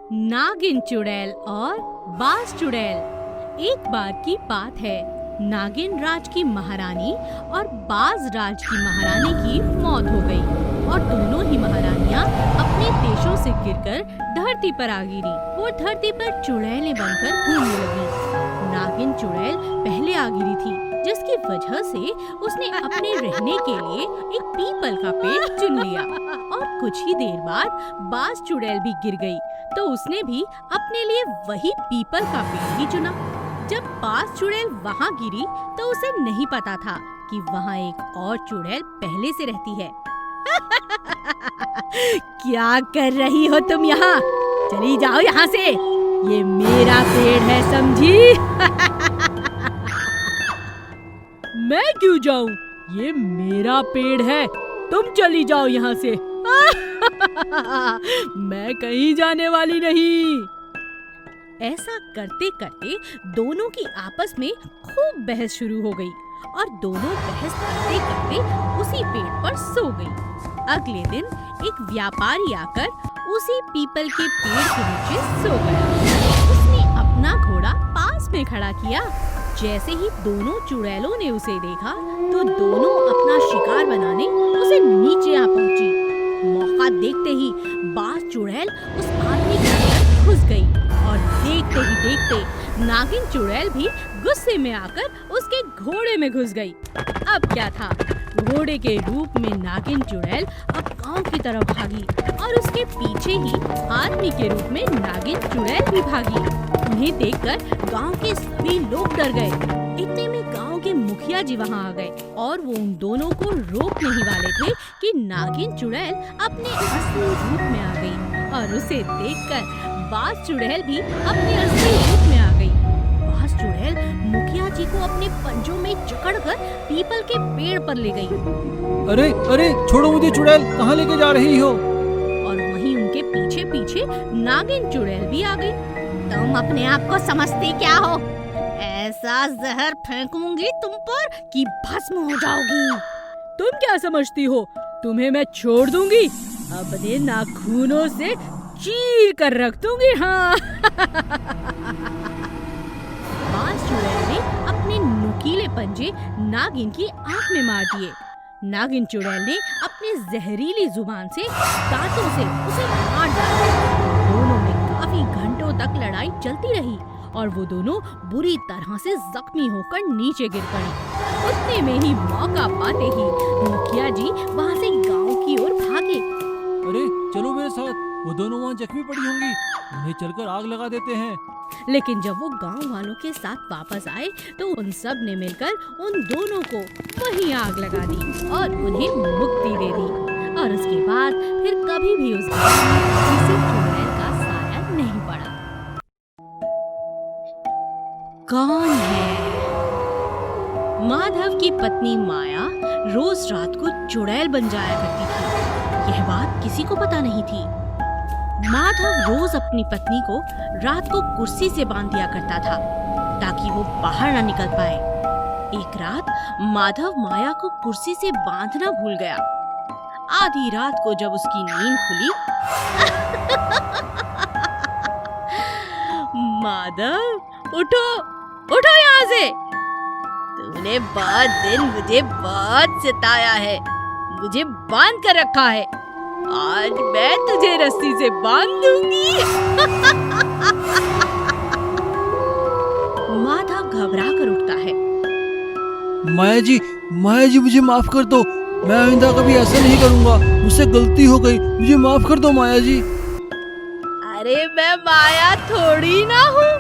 नागिन चुड़ैल और बाज चुड़ैल। एक बार की बात है, नागिन राज की महारानी और बाज राज की महारानी की मौत हो गई और दोनों ही महारानियां अपने देशों से गिरकर धरती पर आ गिरी। वो धरती पर चुड़ैलें बनकर घूमने लगी। नागिन चुड़ैल पहले आ गिरी थी, जिसकी वजह से उसने अपने रहने के लिए एक पीपल का पेड़ चुन लिया और कुछ ही देर बाद बाज चुड़ैल भी गिर गई, तो उसने भी अपने लिए वही पीपल का पेड़ ही चुना। जब बाज चुड़ैल वहाँ गिरी तो उसे नहीं पता था कि वहाँ एक और चुड़ैल पहले से रहती है। क्या कर रही हो तुम यहाँ? चली जाओ यहाँ से, ये मेरा पेड़ है, समझी? मैं क्यों जाऊं? ये मेरा पेड़ है, तुम चली जाओ यहाँ से। मैं कहीं जाने वाली नहीं। ऐसा करते करते दोनों की आपस में खूब बहस शुरू हो गई और दोनों बहस करते करते उसी पेड़ पर सो गई। अगले दिन एक व्यापारी आकर उसी पीपल के पेड़ के नीचे सो गया। उसने अपना घोड़ा पास में खड़ा किया। जैसे ही दोनों चुड़ैलों ने उसे देखा तो दोनों अपना शिकार बनाने उसे नीचे आ पहुंची। मौका देखते ही बाज चुड़ैल उस आदमी के अंदर घुस गई और देखते ही देखते नागिन चुड़ैल भी गुस्से में आकर उसके घोड़े में घुस गई। अब क्या था, घोड़े के रूप में नागिन चुड़ैल अब गांव की तरफ भागी और उसके पीछे ही आदमी के रूप में नागिन चुड़ैल भी भागी। उन्हें देखकर गांव के सभी लोग डर गए। इतने में गांव के मुखिया जी वहां आ गए और वो उन दोनों को रोकने ही वाले थे कि नागिन चुड़ैल अपने असली रूप में आ गई और उसे देखकर बाज चुड़ैल भी अपने असली रूप में आ गई। बाज चुड़ैल मुखिया जी को अपने पंजों में जकड़कर पीपल के पेड़ पर ले गई। अरे अरे, छोड़ो मुझे चुड़ैल, कहाँ लेके जा रही हो? और वहीं उनके पीछे पीछे नागिन चुड़ैल भी आ गई। तुम अपने आप को समझते क्या हो? ऐसा जहर फेंकूंगी तुम पर कि भस्म हो जाओगी। तुम क्या समझती हो, तुम्हें मैं छोड़ दूंगी? अपने नाखूनों से चीर कर रख दूंगी। हाँ। बाज चुड़ैल ने अपने नुकीले पंजे नागिन की आंख में मार दिए। नागिन चुड़ैल ने अपने जहरीली जुबान से दांतों से उसे मार डाला। दोनों में काफी घंटों तक लड़ाई चलती रही और वो दोनों बुरी तरह से जख्मी होकर नीचे गिर पड़ी। उतने में ही मौका पाते ही मुखिया जी वहाँ से गांव की ओर भागे। अरे चलो मेरे साथ, वो दोनों वहाँ जख्मी पड़ी होंगी, उन्हें चलकर आग लगा देते हैं। लेकिन जब वो गांव वालों के साथ वापस आए तो उन सब ने मिलकर उन दोनों को वहीं आग लगा दी और उन्हें मुक्ति दे दी। और उसके बाद फिर कभी भी उस गांव में किसी चुड़ैल का साया नहीं पड़ा। कौन है? माधव की पत्नी माया रोज रात को चुड़ैल बन जाया करती थी। यह बात किसी को पता नहीं थी। माधव रोज अपनी पत्नी को रात को कुर्सी से बांध दिया करता था ताकि वो बाहर ना निकल पाए। एक रात माधव माया को कुर्सी से बांधना भूल गया। आधी रात को जब उसकी नींद खुली, माधव उठो, उठो यहाँ से। तूने बहुत दिन मुझे बहुत सताया है, मुझे बांध कर रखा है। आज मैं तुझे रस्सी से बांध दूंगी। माधव घबरा कर उठता है। माया जी मुझे माफ कर दो, मैं आइंदा कभी ऐसा नहीं करूँगा, मुझसे गलती हो गई, मुझे माफ कर दो माया जी। अरे मैं माया थोड़ी ना हूँ,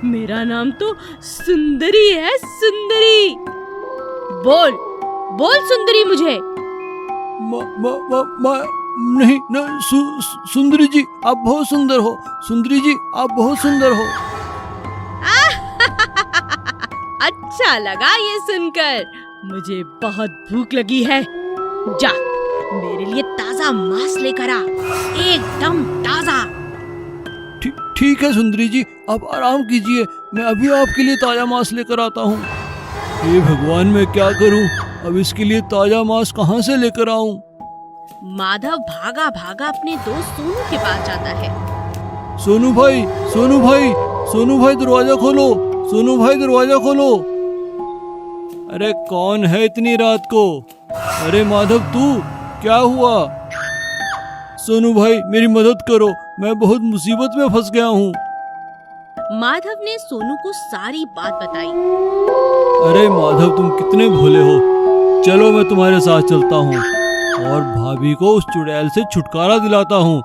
मेरा नाम तो सुंदरी है, सुंदरी। बोल बोल सुंदरी मुझे। नहीं सुंदरी जी आप बहुत सुंदर हो, सुंदरी जी आप बहुत सुंदर हो। अच्छा लगा ये सुनकर, मुझे बहुत भूख लगी है। जा मेरे लिए ताजा मांस लेकर आ, एकदम ताजा। ठीक है सुंदरी जी, आप आराम कीजिए, मैं अभी आपके लिए ताजा मांस लेकर आता हूँ। हे भगवान, मैं क्या करूँ, अब इसके लिए ताजा मांस कहाँ से लेकर आऊँ? माधव भागा भागा अपने दोस्त सोनू के पास जाता है। सोनू भाई, सोनू भाई, सोनू भाई दरवाजा खोलो, सोनू भाई दरवाजा खोलो। अरे कौन है इतनी रात को? अरे माधव तू, क्या हुआ? सोनू भाई मेरी मदद करो, मैं बहुत मुसीबत में फंस गया हूँ। माधव ने सोनू को सारी बात बताई। अरे माधव तुम कितने भोले हो, चलो मैं तुम्हारे साथ चलता हूँ और भाभी को उस चुड़ैल से छुटकारा दिलाता हूँ।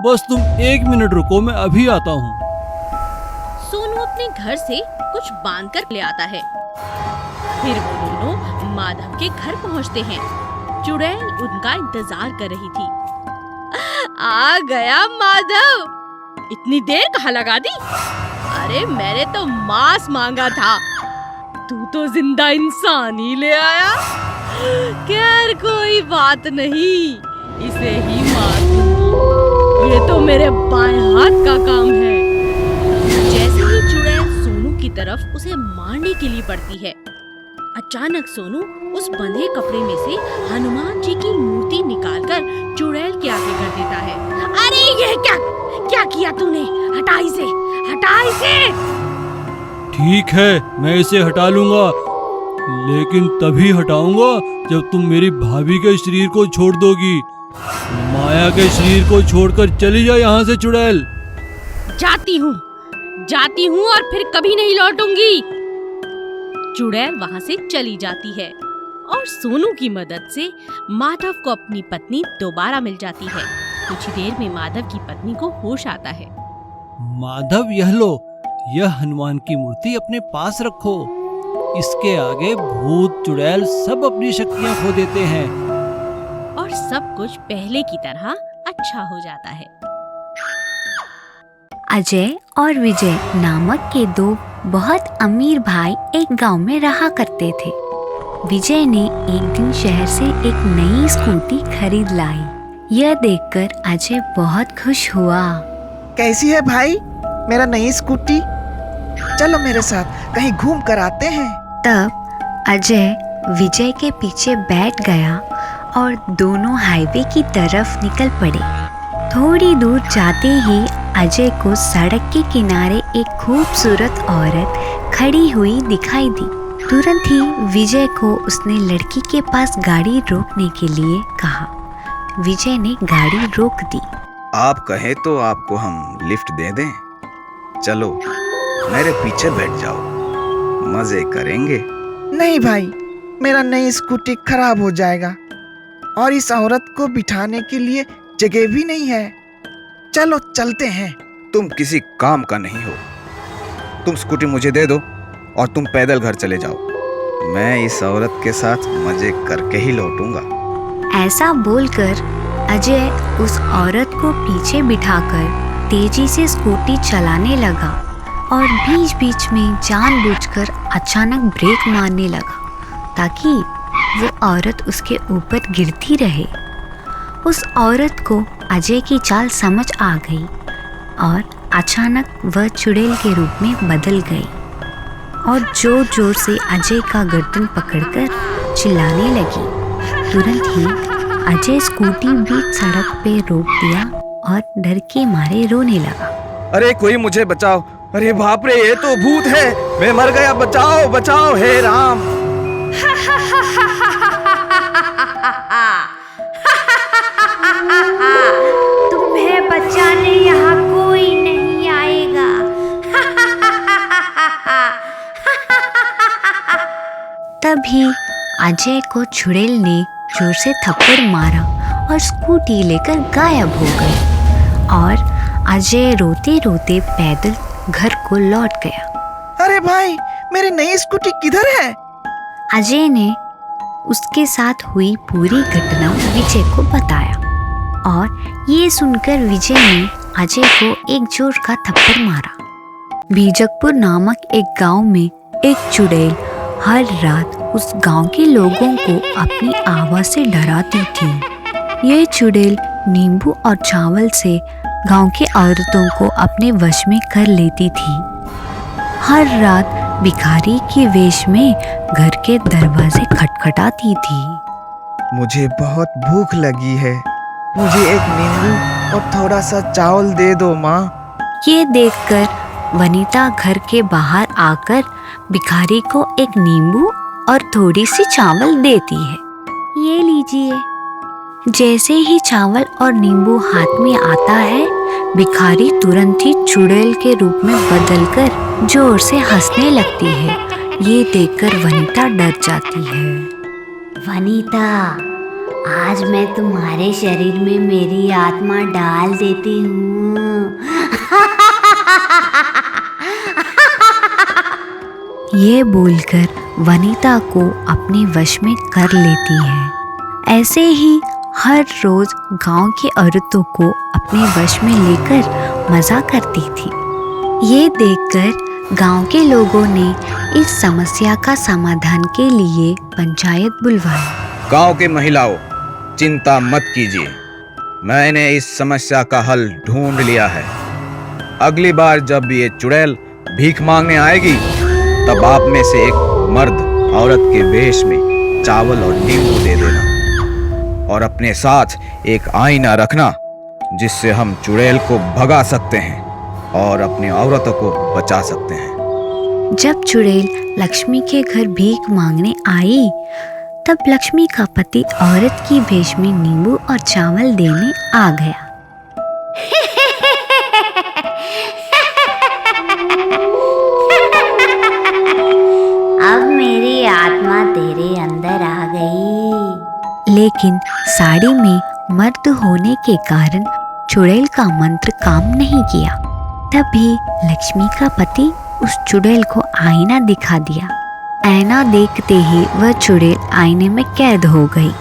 बस तुम 1 मिनट रुको, मैं अभी आता हूँ। सोनू अपने घर से कुछ बांध कर ले आता है। फिर वो दोनों माधव के घर पहुँचते हैं। चुड़ैल उनका इंतजार कर रही थी। आ गया माधव, इतनी देर कहाँ लगा दी? अरे मैंने तो मांस मांगा था, तू तो जिंदा इंसान ही ले आया। खैर कोई बात नहीं, इसे ही मार दूंगी। ये तो मेरे बाएं हाथ का काम है। जैसे ही चुड़ैल सोनू की तरफ उसे मारने के लिए बढ़ती है, अचानक सोनू उस बंधे कपड़े में से हनुमान जी की मूर्ति निकालकर चुड़ैल के आगे कर देता है। अरे ये क्या किया तूने? हटा इसे, हटा इसे। ठीक है, मैं इसे हटा लूंगा, लेकिन तभी हटाऊंगा जब तुम मेरी भाभी के शरीर को छोड़ दोगी। माया के शरीर को छोड़कर चली जा यहाँ से चुड़ैल। जाती हूँ और फिर कभी नहीं लौटूंगी। चुड़ैल वहाँ से चली जाती है और सोनू की मदद से माधव को अपनी पत्नी दोबारा मिल जाती है। कुछ ही देर में माधव की पत्नी को होश आता है। माधव यह लो, यह हनुमान की मूर्ति अपने पास रखो। इसके आगे भूत चुड़ैल सब अपनी शक्तियाँ खो देते हैं और सब कुछ पहले की तरह अच्छा हो जाता है। अजय और विजय नामक के 2 बहुत अमीर भाई एक गांव में रहा करते थे। विजय ने एक दिन शहर से एक नई स्कूटी खरीद लाई। यह देखकर अजय बहुत खुश हुआ। कैसी है भाई मेरा नई स्कूटी? चलो मेरे साथ कहीं घूम कर आते हैं। तब अजय विजय के पीछे बैठ गया और दोनों हाईवे की तरफ निकल पड़े। थोड़ी दूर जाते ही अजय को सड़क के किनारे एक खूबसूरत औरत खड़ी हुई दिखाई दी। तुरंत ही विजय को उसने लड़की के पास गाड़ी रोकने के लिए कहा। विजय ने गाड़ी रोक दी। आप कहें तो आपको हम लिफ्ट दे दें? चलो मेरे पीछे बैठ जाओ, मजे करेंगे। नहीं भाई, मेरा नई स्कूटी खराब हो जाएगा और इस औरत को बिठाने के लिए जगह भी नहीं है। चलो चलते हैं। तुम किसी काम का नहीं हो, तुम स्कूटी मुझे दे दो और तुम पैदल घर चले जाओ। मैं इस औरत के साथ मजे करके ही लौटूंगा। ऐसा बोलकर अजय उस औरत को पीछे बिठाकर तेजी से स्कूटी चलाने लगा और बीच बीच में जानबूझकर अचानक ब्रेक मारने लगा ताकि वो औरत उसके ऊपर गिरती रहे। उस औरत को अजय की चाल समझ आ गई और अचानक वह चुड़ैल के रूप में बदल गई और जोर जोर से अजय का गर्दन पकड़कर चिल्लाने लगी। तुरंत ही अजय स्कूटी बीच सड़क पे रोक दिया और डर के मारे रोने लगा। अरे कोई मुझे बचाओ, अरे बाप रे ये तो भूत है, मैं मर गया, बचाओ बचाओ हे राम। तुम्हें बचाने यहाँ कोई नहीं आएगा। तभी अजय को चुड़ैल ने जोर से थप्पड़ मारा और स्कूटी लेकर गायब हो गई और अजय रोते रोते पैदल घर को लौट गया। अरे भाई, मेरी नई स्कूटी किधर है? अजय ने उसके साथ हुई पूरी घटना विजय को बताया और ये सुनकर विजय ने अजय को एक जोर का थप्पड़ मारा। बीजकपुर नामक एक गांव में एक चुड़ैल हर रात उस गांव के लोगों को अपनी आवाज से डराती थी। यह चुड़ैल नींबू और चावल से गांव के औरतों को अपने वश में कर लेती थी। हर रात भिखारी के वेश में घर के दरवाजे खटखटाती थी। मुझे बहुत भूख लगी है, मुझे एक नींबू और थोड़ा सा चावल दे दो माँ। ये देखकर वनीता घर के बाहर आकर भिखारी को एक नींबू और थोड़ी सी चावल देती है। ये लीजिए। जैसे ही चावल और नींबू हाथ में आता है, भिखारी तुरंत ही चुड़ैल के रूप में बदलकर जोर से हंसने लगती है। ये देखकर वनीता डर जाती है। वनीता, आज मैं तुम्हारे शरीर में मेरी आत्मा डाल देती हूँ। ये बोलकर वनीता को अपने वश में कर लेती है। ऐसे ही हर रोज गांव की औरतों को अपने वश में लेकर मजा करती थी। ये देखकर गांव के लोगों ने इस समस्या का समाधान के लिए पंचायत बुलवाई। गांव की महिलाओं, चिंता मत कीजिए, मैंने इस समस्या का हल ढूंढ लिया है। अगली बार जब ये चुड़ैल भीख मांगने आएगी, तब आप में से एक मर्द औरत के वेश में चावल और नींबू दे देना और अपने साथ एक आईना रखना, जिससे हम चुड़ैल को भगा सकते हैं और अपनी औरतों को बचा सकते हैं। जब चुड़ैल लक्ष्मी के घर भीख मांगने आई, तब लक्ष्मी का पति औरत की वेश में नींबू और चावल देने आ गया। अब मेरी आत्मा तेरे अंदर आ गई। लेकिन साड़ी में मर्द होने के कारण चुड़ैल का मंत्र काम नहीं किया। तभी लक्ष्मी का पति उस चुड़ैल को आईना दिखा दिया। आईना देखते ही वह चुड़ैल आईने में कैद हो गई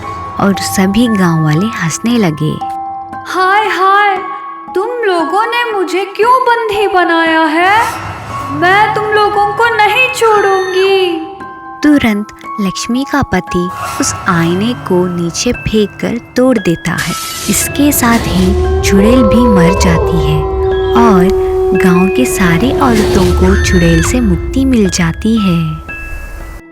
और सभी गांव वाले हंसने लगे। हाय हाय, तुम लोगों ने मुझे क्यों बंदी बनाया है? मैं तुम लोगों को नहीं छोड़ूंगी। तुरंत लक्ष्मी का पति उस आईने को नीचे फेंककर तोड़ देता है। इसके साथ ही चुड़ैल भी मर जाती है और गांव के सारी औरतों को चुड़ैल से मुक्ति मिल जाती है।